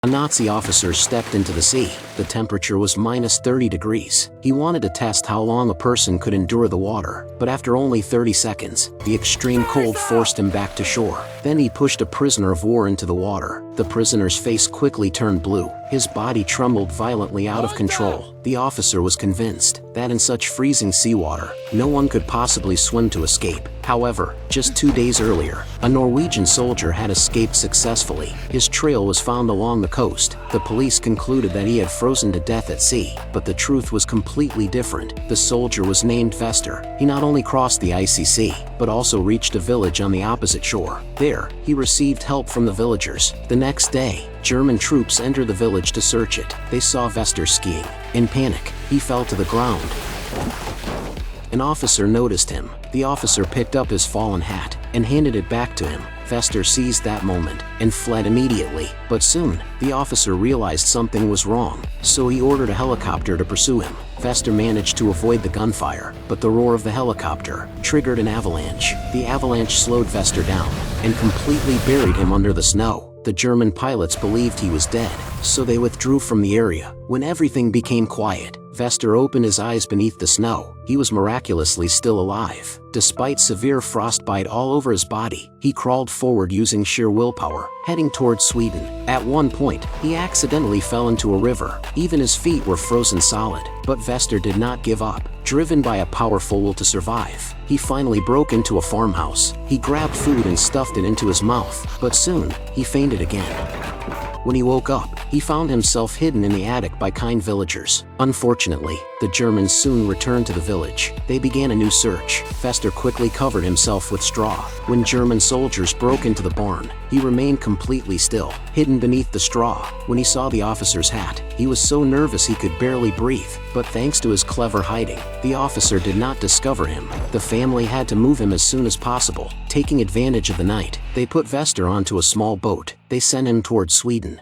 A Nazi officer stepped into the sea. The temperature was minus 30 degrees. He wanted to test how long a person could endure the water, but after only 30 seconds, the extreme cold forced him back to shore. Then he pushed a prisoner of war into the water. The prisoner's face quickly turned blue. His body trembled violently out of control. The officer was convinced that in such freezing seawater, no one could possibly swim to escape. However, just 2 days earlier, a Norwegian soldier had escaped successfully. His trail was found along the coast. The police concluded that he had frozen to death at sea, but the truth was completely different. The soldier was named Vester. He not only crossed the icy sea, but also reached a village on the opposite shore. There, he received help from the villagers. The next day, German troops entered the village to search it. They saw Vester skiing. In panic, he fell to the ground. An officer noticed him. The officer picked up his fallen hat and handed it back to him. Vester seized that moment and fled immediately. But soon, the officer realized something was wrong, so he ordered a helicopter to pursue him. Vester managed to avoid the gunfire, but the roar of the helicopter triggered an avalanche. The avalanche slowed Vester down and completely buried him under the snow. The German pilots believed he was dead, so they withdrew from the area. When everything became quiet, Vester opened his eyes beneath the snow. He was miraculously still alive. Despite severe frostbite all over his body, he crawled forward using sheer willpower, heading towards Sweden. At one point, he accidentally fell into a river. Even his feet were frozen solid. But Vester did not give up. Driven by a powerful will to survive, he finally broke into a farmhouse. He grabbed food and stuffed it into his mouth, but soon, he fainted again. When he woke up, he found himself hidden in the attic by kind villagers. Unfortunately, the Germans soon returned to the village. They began a new search. Vester quickly covered himself with straw. When German soldiers broke into the barn, he remained completely still, hidden beneath the straw. When he saw the officer's hat, he was so nervous he could barely breathe. But thanks to his clever hiding, the officer did not discover him. The family had to move him as soon as possible. Taking advantage of the night, they put Vester onto a small boat. They sent him towards Sweden.